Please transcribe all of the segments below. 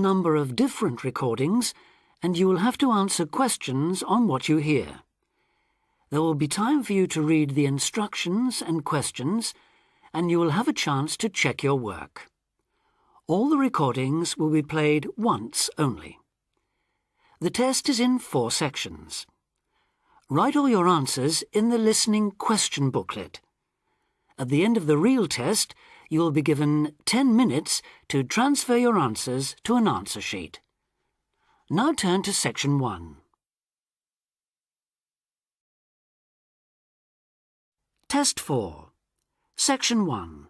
number of different recordings, and you will have to answer questions on what you hear. There will be time for you to read the instructions and questions, and you will have a chance to check your work. All the recordings will be played once only. The test is in 4 sections. Write all your answers in the listening question booklet. At the end of the real test, you will be given 10 minutes to transfer your answers to an answer sheet. Now turn to Section 1. Test 4. Section 1.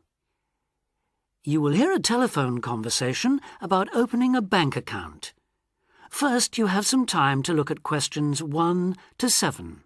You will hear a telephone conversation about opening a bank account. First, you have some time to look at questions 1 to 7.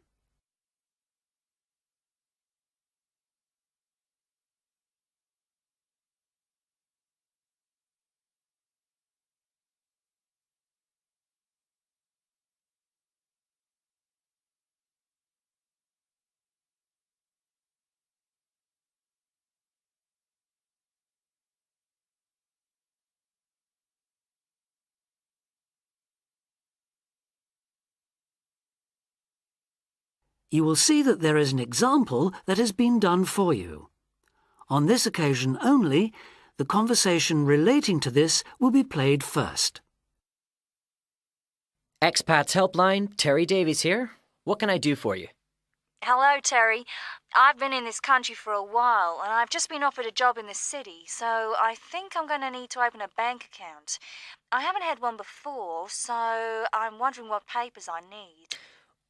You will see that there is an example that has been done for you. On this occasion only, the conversation relating to this will be played first. Expats Helpline, Terry Davies here. What can I do for you? Hello, Terry. I've been in this country for a while, and I've just been offered a job in the city, so I think I'm going to need to open a bank account. I haven't had one before, so I'm wondering what papers I need.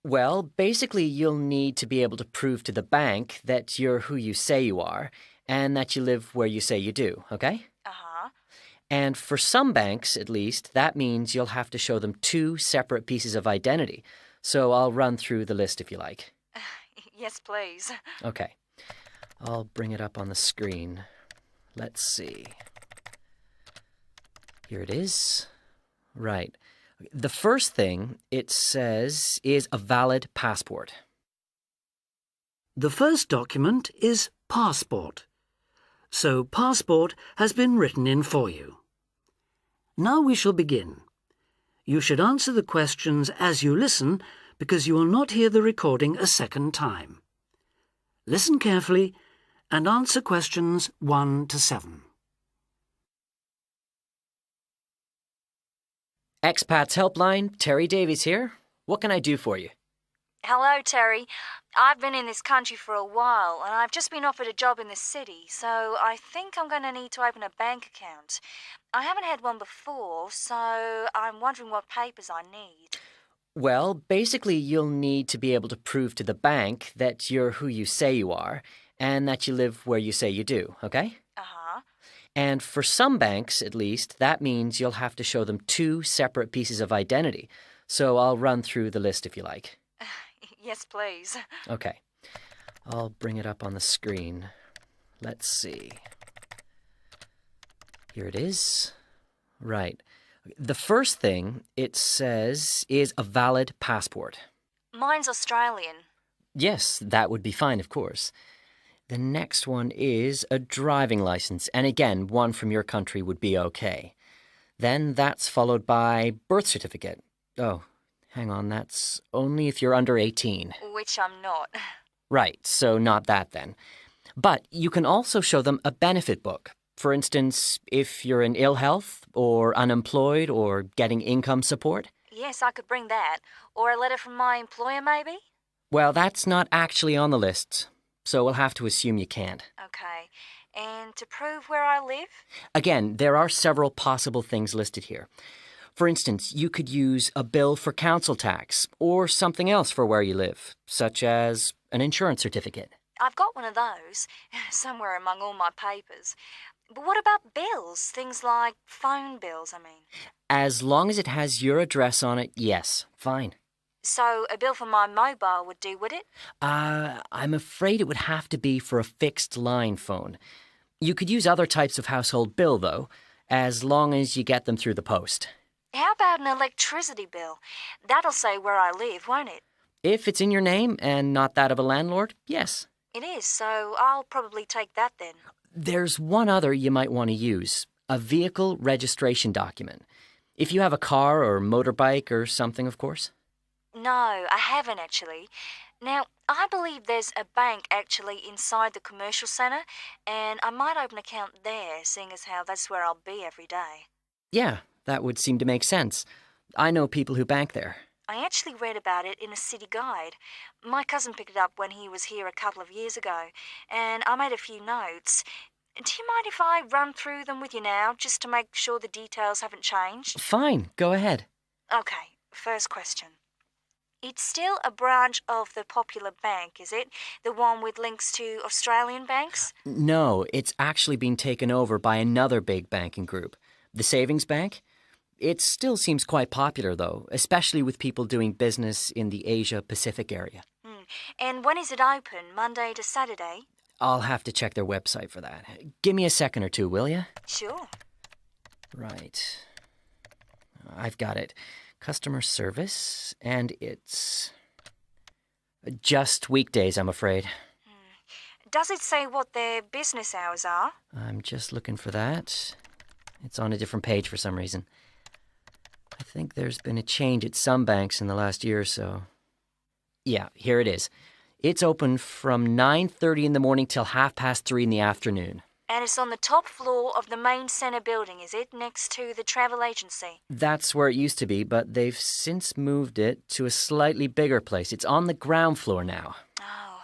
Well, basically you'll need to be able to prove to the bank that you're who you say you are and that you live where you say you do, okay? Uh-huh. And for some banks, at least, that means you'll have to show them 2 separate pieces of identity. So I'll run through the list if you like. Yes, please. Okay. I'll bring it up on the screen. Let's see. Here it is. Right. The first thing it says is a valid passport. The first document is passport. So passport has been written in for you. Now we shall begin. You should answer the questions as you listen because you will not hear the recording a second time. Listen carefully and answer questions 1 to 7. Expats Helpline, Terry Davies here. What can I do for you? Hello, Terry. I've been in this country for a while, and I've just been offered a job in the city, so I think I'm going to need to open a bank account. I haven't had one before, so I'm wondering what papers I need. Well, basically you'll need to be able to prove to the bank that you're who you say you are and that you live where you say you do, okay? Uh-huh. And for some banks, at least, that means you'll have to show them 2 separate pieces of identity. So I'll run through the list if you like. Yes, please. Okay. I'll bring it up on the screen. Let's see. Here it is. Right. The first thing it says is a valid passport. Mine's Australian. Yes, that would be fine, of course. The next one is a driving license, and again, one from your country would be okay. Then that's followed by birth certificate. Oh, hang on, that's only if you're under 18. Which I'm not. Right, so not that then. But you can also show them a benefit book. For instance, if you're in ill health or unemployed or getting income support. Yes, I could bring that. Or a letter from my employer, maybe? Well, that's not actually on the list, so we'll have to assume you can't. Okay. And to prove where I live? Again, there are several possible things listed here. For instance, you could use a bill for council tax or something else for where you live, such as an insurance certificate. I've got one of those, somewhere among all my papers. But what about bills? Things like phone bills, I mean. As long as it has your address on it, yes, fine. So a bill for my mobile would do, would it? I'm afraid it would have to be for a fixed line phone. You could use other types of household bill, though, as long as you get them through the post. How about an electricity bill? That'll say where I live, won't it? If it's in your name and not that of a landlord, yes. It is, so I'll probably take that then. There's one other you might want to use, a vehicle registration document. If you have a car or motorbike or something, of course. No, I haven't actually. Now, I believe there's a bank actually inside the commercial centre, and I might open an account there, seeing as how that's where I'll be every day. Yeah, that would seem to make sense. I know people who bank there. I actually read about it in a city guide. My cousin picked it up when he was here a couple of years ago, and I made a few notes. Do you mind if I run through them with you now, just to make sure the details haven't changed? Fine, go ahead. Okay, first question. It's still a branch of the popular bank, is it? The one with links to Australian banks? No, it's actually been taken over by another big banking group, the Savings Bank. It still seems quite popular, though, especially with people doing business in the Asia-Pacific area. And when is it open? Monday to Saturday? I'll have to check their website for that. Give me a second or two, will you? Sure. Right. I've got it. Customer service, and it's just weekdays, I'm afraid. Does it say what their business hours are? I'm just looking for that. It's on a different page for some reason. I think there's been a change at some banks in the last year or so. Yeah, here it is. It's open from 9:30 in the morning till 3:30 in the afternoon. And it's on the top floor of the main centre building, is it? Next to the travel agency? That's where it used to be, but they've since moved it to a slightly bigger place. It's on the ground floor now. Oh.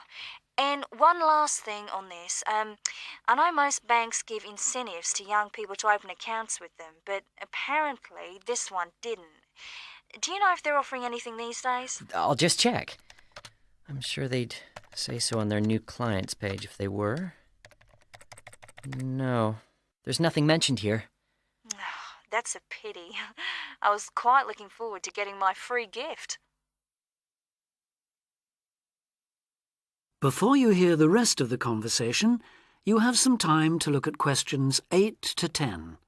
And one last thing on this. I know most banks give incentives to young people to open accounts with them, but apparently this one didn't. Do you know if they're offering anything these days? I'll just check. I'm sure they'd say so on their new clients page if they were. No, there's nothing mentioned here. That's a pity. I was quite looking forward to getting my free gift. Before you hear the rest of the conversation, you have some time to look at questions 8 to 10.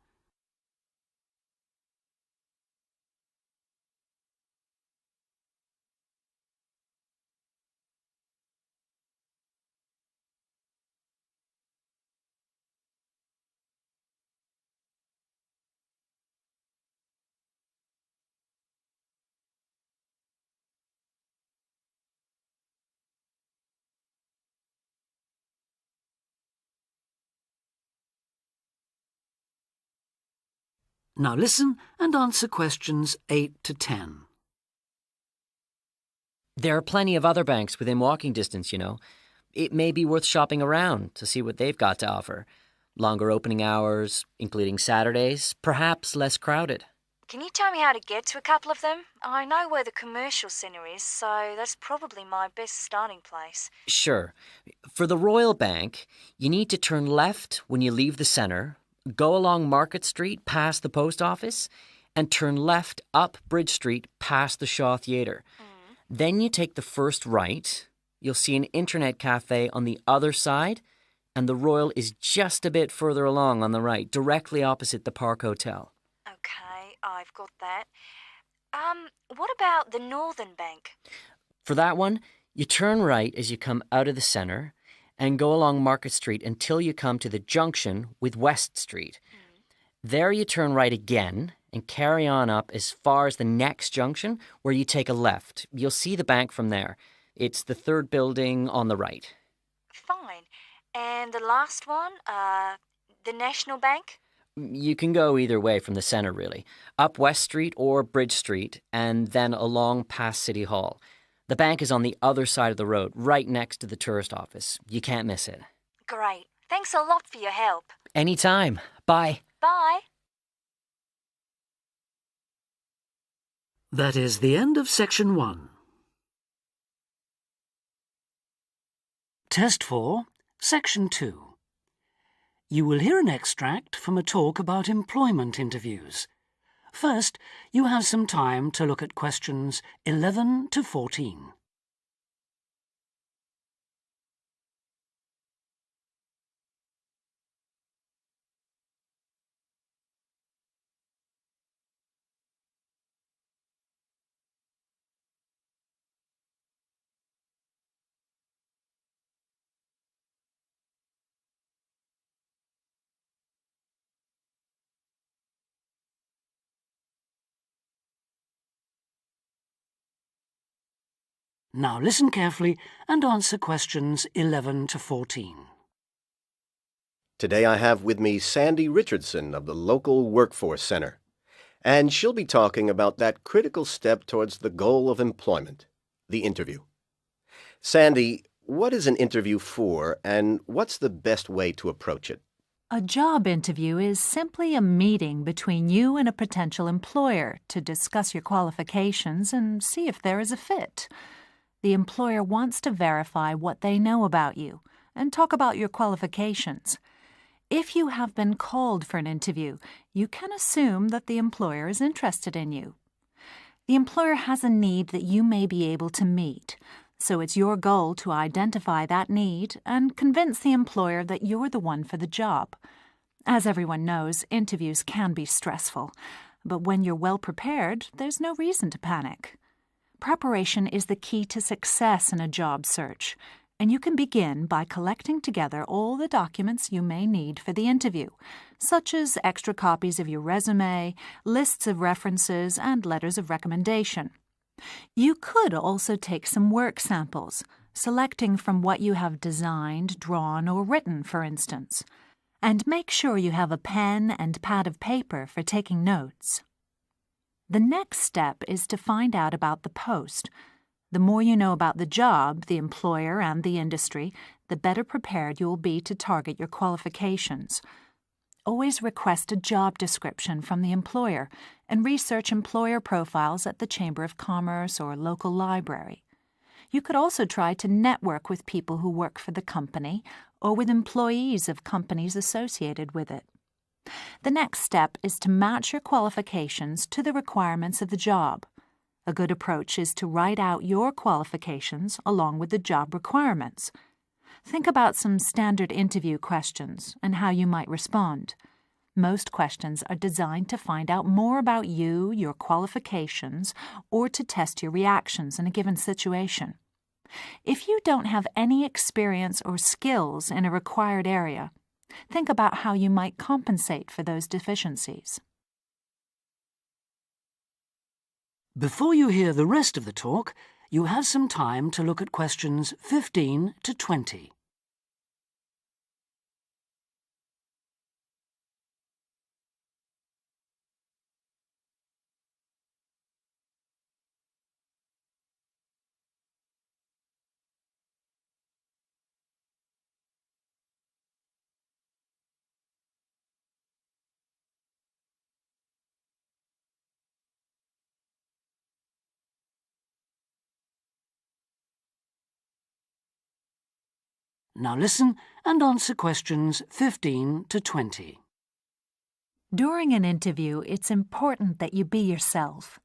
Now listen and answer questions 8 to 10. There are plenty of other banks within walking distance, you know. It may be worth shopping around to see what they've got to offer. Longer opening hours, including Saturdays, perhaps less crowded. Can you tell me how to get to a couple of them? I know where the commercial centre is, so that's probably my best starting place. Sure. For the Royal Bank, you need to turn left when you leave the centre, go along Market Street past the post office, and turn left up Bridge Street past the Shaw Theatre. Then you take the first right. You'll see an internet cafe on the other side, and the Royal is just a bit further along on the right, directly opposite the Park Hotel. Okay, I've got that. What about the Northern Bank? For that one, you turn right as you come out of the centre and go along Market Street until you come to the junction with West Street. There you turn right again and carry on up as far as the next junction where you take a left. You'll see the bank from there. It's the third building on the right. Fine. And the last one, the National Bank? You can go either way from the centre, really. Up West Street or Bridge Street and then along past City Hall. The bank is on the other side of the road, right next to the tourist office. You can't miss it. Great. Thanks a lot for your help. Anytime. Bye. Bye. That is the end of section 1. Test 4, section 2. You will hear an extract from a talk about employment interviews. First, you have some time to look at questions 11 to 14. Now listen carefully and answer questions 11 to 14. Today I have with me Sandy Richardson of the local Workforce Center, and she'll be talking about that critical step towards the goal of employment, the interview. Sandy, what is an interview for, and what's the best way to approach it? A job interview is simply a meeting between you and a potential employer to discuss your qualifications and see if there is a fit. The employer wants to verify what they know about you and talk about your qualifications. If you have been called for an interview, you can assume that the employer is interested in you. The employer has a need that you may be able to meet, so it's your goal to identify that need and convince the employer that you're the one for the job. As everyone knows, interviews can be stressful, but when you're well prepared, there's no reason to panic. Preparation is the key to success in a job search, and you can begin by collecting together all the documents you may need for the interview, such as extra copies of your resume, lists of references, and letters of recommendation. You could also take some work samples, selecting from what you have designed, drawn, or written, for instance. And make sure you have a pen and pad of paper for taking notes. The next step is to find out about the post. The more you know about the job, the employer, and the industry, the better prepared you will be to target your qualifications. Always request a job description from the employer and research employer profiles at the Chamber of Commerce or local library. You could also try to network with people who work for the company or with employees of companies associated with it. The next step is to match your qualifications to the requirements of the job. A good approach is to write out your qualifications along with the job requirements. Think about some standard interview questions and how you might respond. Most questions are designed to find out more about you, your qualifications, or to test your reactions in a given situation. If you don't have any experience or skills in a required area, think about how you might compensate for those deficiencies. Before you hear the rest of the talk, you have some time to look at questions 15 to 20. Now listen and answer questions 15 to 20. During an interview, it's important that you be yourself.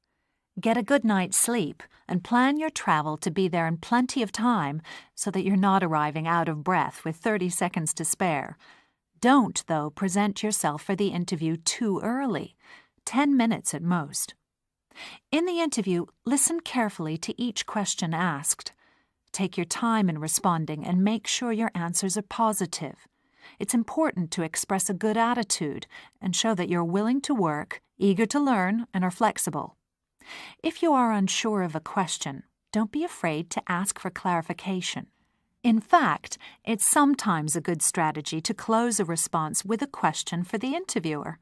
Get a good night's sleep and plan your travel to be there in plenty of time so that you're not arriving out of breath with 30 seconds to spare. Don't, though, present yourself for the interview too early, 10 minutes at most. In the interview, listen carefully to each question asked. Take your time in responding and make sure your answers are positive. It's important to express a good attitude and show that you're willing to work, eager to learn, and are flexible. If you are unsure of a question, don't be afraid to ask for clarification. In fact, it's sometimes a good strategy to close a response with a question for the interviewer.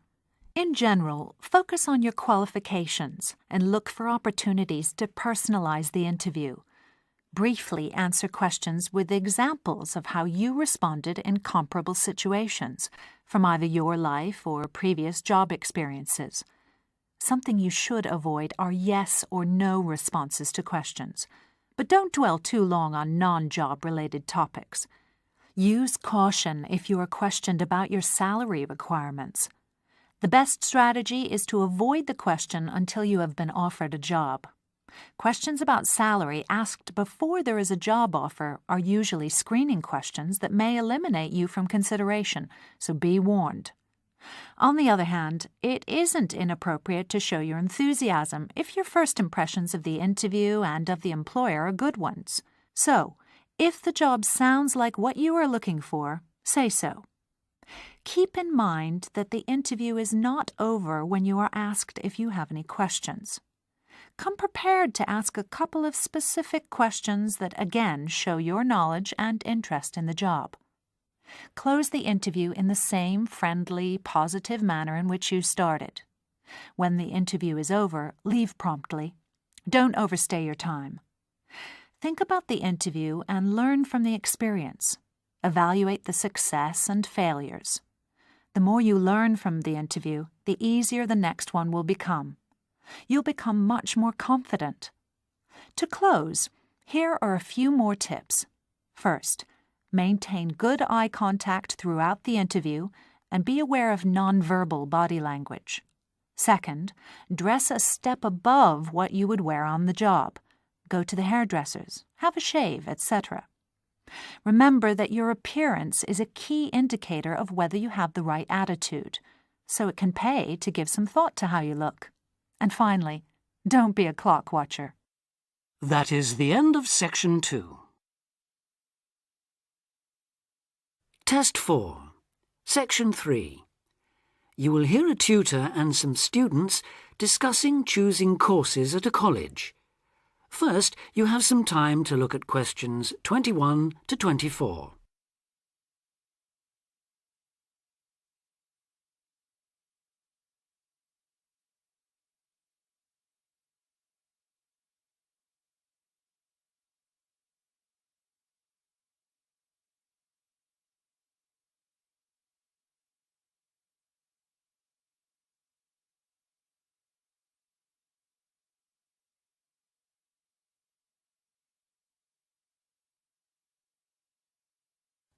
In general, focus on your qualifications and look for opportunities to personalize the interview. Briefly answer questions with examples of how you responded in comparable situations, from either your life or previous job experiences. Something you should avoid are yes or no responses to questions, but don't dwell too long on non-job related topics. Use caution if you are questioned about your salary requirements. The best strategy is to avoid the question until you have been offered a job. Questions about salary asked before there is a job offer are usually screening questions that may eliminate you from consideration, so be warned. On the other hand, it isn't inappropriate to show your enthusiasm if your first impressions of the interview and of the employer are good ones. So, if the job sounds like what you are looking for, say so. Keep in mind that the interview is not over when you are asked if you have any questions. Come prepared to ask a couple of specific questions that again show your knowledge and interest in the job. Close the interview in the same friendly, positive manner in which you started. When the interview is over, leave promptly. Don't overstay your time. Think about the interview and learn from the experience. Evaluate the success and failures. The more you learn from the interview, the easier the next one will become. You'll become much more confident. To close, here are a few more tips. First, maintain good eye contact throughout the interview and be aware of nonverbal body language. Second, dress a step above what you would wear on the job. Go to the hairdressers, have a shave, etc. Remember that your appearance is a key indicator of whether you have the right attitude, so it can pay to give some thought to how you look. And finally, don't be a clock watcher. That is the end of Section 2. Test 4. Section 3. You will hear a tutor and some students discussing choosing courses at a college. First, you have some time to look at questions 21 to 24.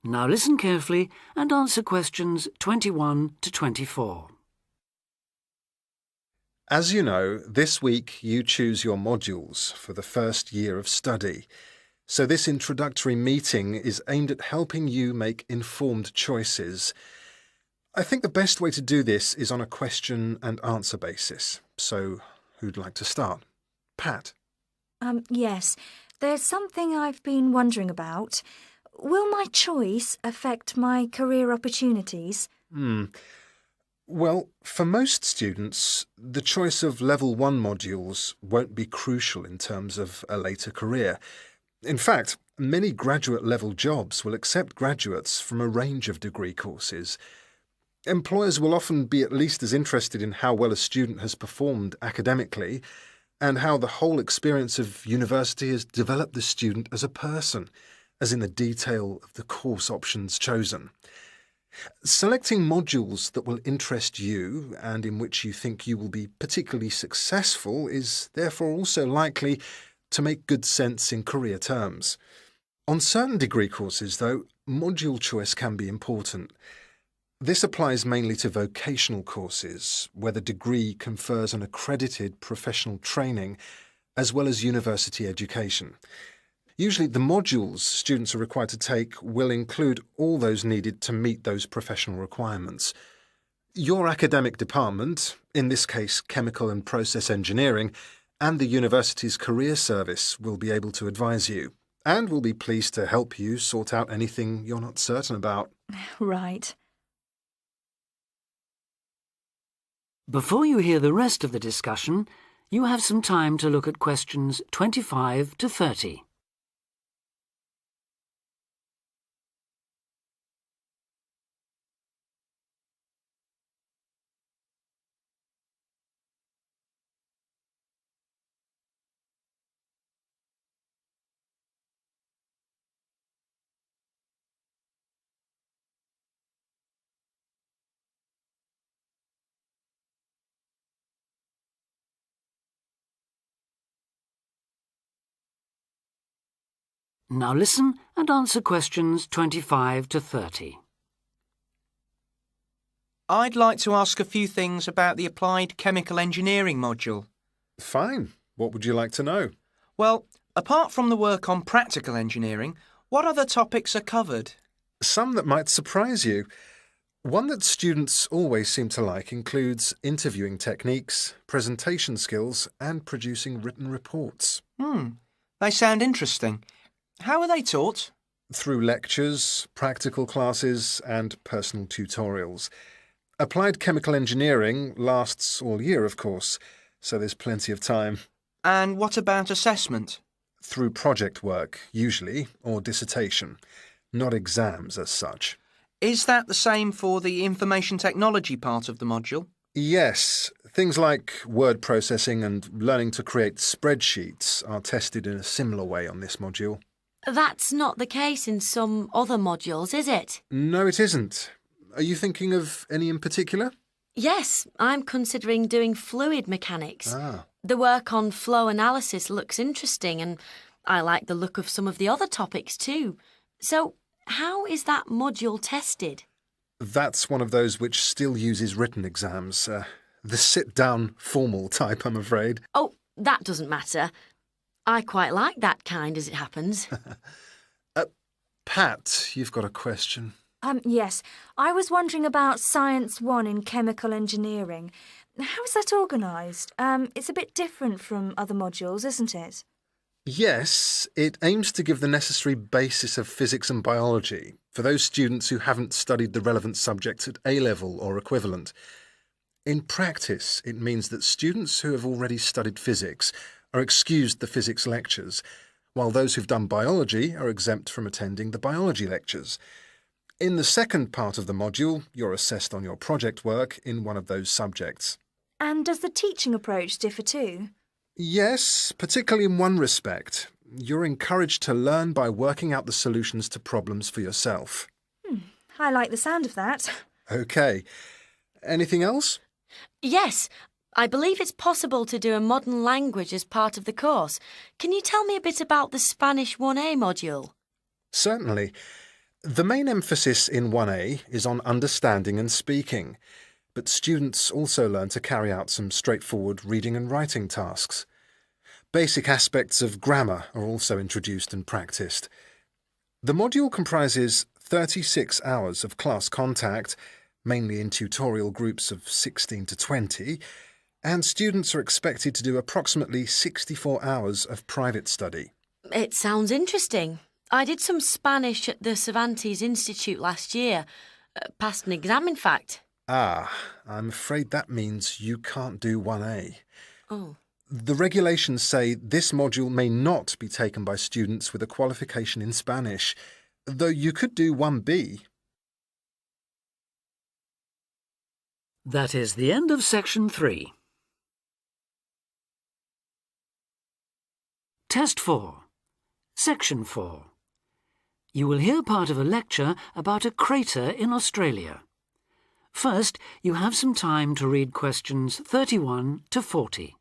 Now listen carefully and answer questions 21 to 24. As you know, this week you choose your modules for the first year of study. So this introductory meeting is aimed at helping you make informed choices. I think the best way to do this is on a question and answer basis. So who'd like to start? Pat? Yes. There's something I've been wondering about. Will my choice affect my career opportunities? Well, for most students, the choice of Level 1 modules won't be crucial in terms of a later career. In fact, many graduate-level jobs will accept graduates from a range of degree courses. Employers will often be at least as interested in how well a student has performed academically and how the whole experience of university has developed the student as a person, as in the detail of the course options chosen. Selecting modules that will interest you and in which you think you will be particularly successful is therefore also likely to make good sense in career terms. On certain degree courses, though, module choice can be important. This applies mainly to vocational courses, where the degree confers an accredited professional training as well as university education. Usually the modules students are required to take will include all those needed to meet those professional requirements. Your academic department, in this case chemical and process engineering, and the university's career service will be able to advise you, and will be pleased to help you sort out anything you're not certain about. Right. Before you hear the rest of the discussion, you have some time to look at questions 25 to 30. Now listen and answer questions 25 to 30. I'd like to ask a few things about the Applied Chemical Engineering module. Fine. What would you like to know? Well, apart from the work on practical engineering, what other topics are covered? Some that might surprise you. One that students always seem to like includes interviewing techniques, presentation skills, and producing written reports. They sound interesting. How are they taught? Through lectures, practical classes, and personal tutorials. Applied chemical engineering lasts all year, of course, so there's plenty of time. And what about assessment? Through project work, usually, or dissertation. Not exams as such. Is that the same for the information technology part of the module? Yes, things like word processing and learning to create spreadsheets are tested in a similar way on this module. That's not the case in some other modules, is it? No, it isn't. Are you thinking of any in particular? Yes, I'm considering doing fluid mechanics. Ah. The work on flow analysis looks interesting, and I like the look of some of the other topics too. So, how is that module tested? That's one of those which still uses written exams. The sit-down, formal type, I'm afraid. Oh, that doesn't matter. I quite like that kind, as it happens. Pat, you've got a question. Yes. I was wondering about Science 1 in chemical engineering. How is that organised? It's a bit different from other modules, isn't it? Yes, it aims to give the necessary basis of physics and biology for those students who haven't studied the relevant subjects at A-level or equivalent. In practice, it means that students who have already studied physics are excused the physics lectures, while those who've done biology are exempt from attending the biology lectures. In the second part of the module, you're assessed on your project work in one of those subjects. And does the teaching approach differ too? Yes, particularly in one respect. You're encouraged to learn by working out the solutions to problems for yourself. I like the sound of that. OK. Anything else? Yes, I believe it's possible to do a modern language as part of the course. Can you tell me a bit about the Spanish 1A module? Certainly. The main emphasis in 1A is on understanding and speaking, but students also learn to carry out some straightforward reading and writing tasks. Basic aspects of grammar are also introduced and practiced. The module comprises 36 hours of class contact, mainly in tutorial groups of 16 to 20, and students are expected to do approximately 64 hours of private study. It sounds interesting. I did some Spanish at the Cervantes Institute last year. Passed an exam, in fact. Ah, I'm afraid that means you can't do 1A. Oh. The regulations say this module may not be taken by students with a qualification in Spanish, though you could do 1B. That is the end of Section 3. Test 4. Section 4. You will hear part of a lecture about a crater in Australia. First, you have some time to read questions 31 to 40.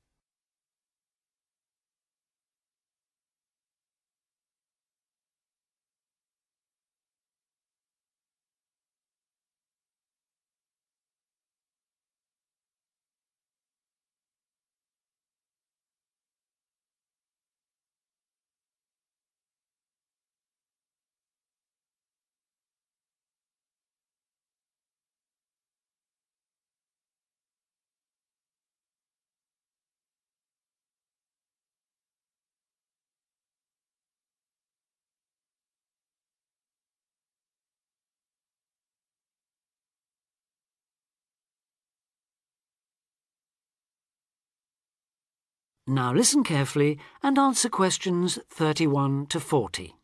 Now listen carefully and answer questions 31 to 40.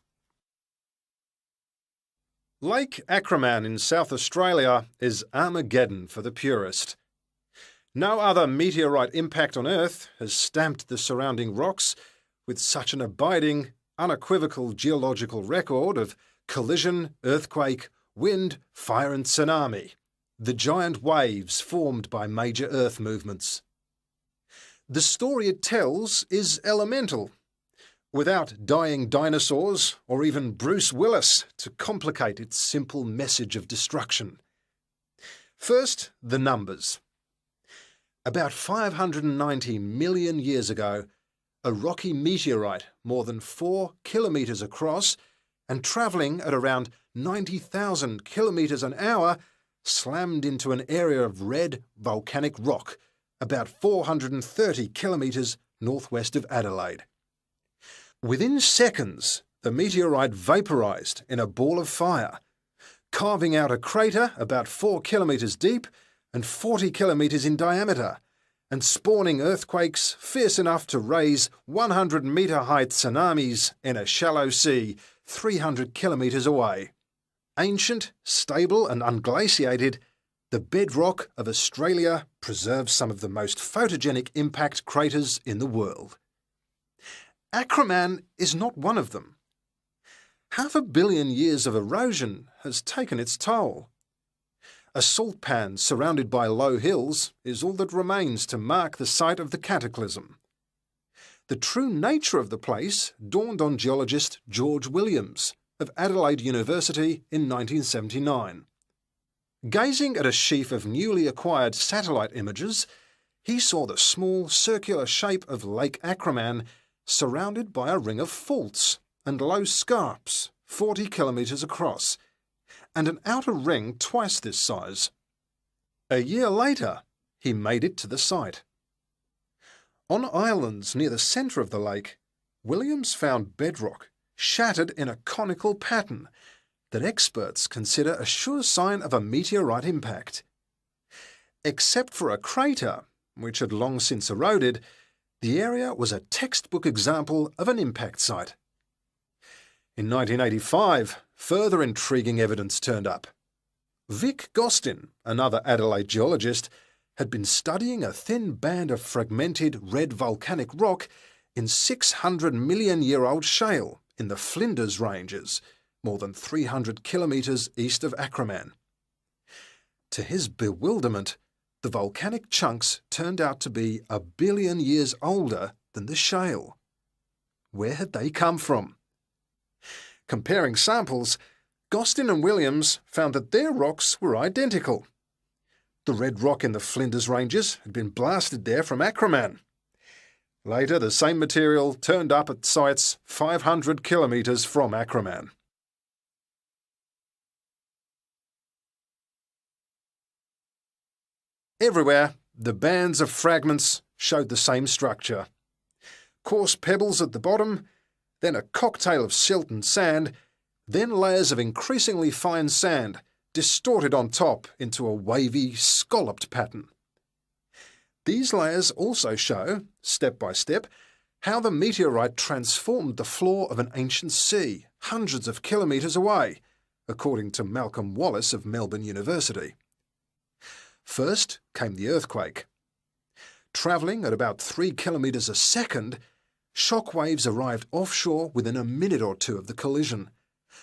Lake Acraman in South Australia is Armageddon for the purist. No other meteorite impact on Earth has stamped the surrounding rocks with such an abiding, unequivocal geological record of collision, earthquake, wind, fire and tsunami, the giant waves formed by major Earth movements. The story it tells is elemental, without dying dinosaurs or even Bruce Willis to complicate its simple message of destruction. First, the numbers. About 590 million years ago, a rocky meteorite more than 4 kilometres across and travelling at around 90,000 kilometres an hour slammed into an area of red volcanic rock about 430 kilometres northwest of Adelaide. Within seconds, the meteorite vaporised in a ball of fire, carving out a crater about 4 kilometres deep and 40 kilometres in diameter, and spawning earthquakes fierce enough to raise 100-metre-high tsunamis in a shallow sea 300 kilometres away. Ancient, stable and unglaciated, the bedrock of Australia preserves some of the most photogenic impact craters in the world. Acraman is not one of them. 500 million years of erosion has taken its toll. A salt pan surrounded by low hills is all that remains to mark the site of the cataclysm. The true nature of the place dawned on geologist George Williams of Adelaide University in 1979. Gazing at a sheaf of newly acquired satellite images, he saw the small circular shape of Lake Acraman surrounded by a ring of faults and low scarps 40 kilometres across, and an outer ring twice this size. A year later, he made it to the site. On islands near the centre of the lake, Williams found bedrock shattered in a conical pattern that experts consider a sure sign of a meteorite impact. Except for a crater, which had long since eroded, the area was a textbook example of an impact site. In 1985, further intriguing evidence turned up. Vic Gostin, another Adelaide geologist, had been studying a thin band of fragmented red volcanic rock in 600-million-year-old shale in the Flinders Ranges, more than 300 kilometres east of Acraman. To his bewilderment, the volcanic chunks turned out to be 1 billion years older than the shale. Where had they come from? Comparing samples, Gostin and Williams found that their rocks were identical. The red rock in the Flinders Ranges had been blasted there from Acraman. Later, the same material turned up at sites 500 kilometres from Acraman. Everywhere, the bands of fragments showed the same structure. Coarse pebbles at the bottom, then a cocktail of silt and sand, then layers of increasingly fine sand distorted on top into a wavy, scalloped pattern. These layers also show, step by step, how the meteorite transformed the floor of an ancient sea hundreds of kilometres away, according to Malcolm Wallace of Melbourne University. First came the earthquake. Travelling at about 3 kilometres a second, shock waves arrived offshore within a minute or two of the collision,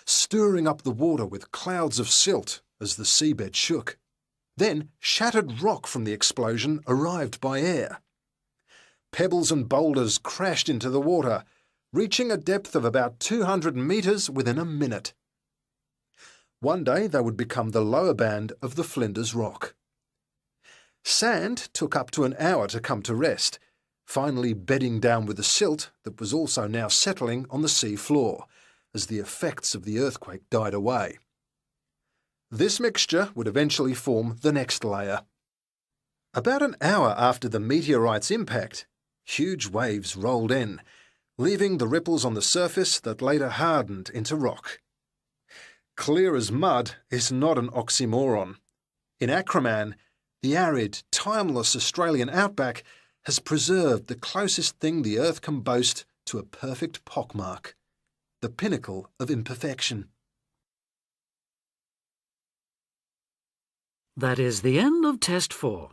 stirring up the water with clouds of silt as the seabed shook. Then shattered rock from the explosion arrived by air. Pebbles and boulders crashed into the water, reaching a depth of about 200 metres within a minute. One day they would become the lower band of the Flinders Rock. Sand took up to an hour to come to rest, finally bedding down with the silt that was also now settling on the sea floor as the effects of the earthquake died away. This mixture would eventually form the next layer. About an hour after the meteorite's impact, huge waves rolled in, leaving the ripples on the surface that later hardened into rock. Clear as mud is not an oxymoron. In Acraman, the arid, timeless Australian outback has preserved the closest thing the earth can boast to a perfect pockmark, the pinnacle of imperfection. That is the end of Test 4.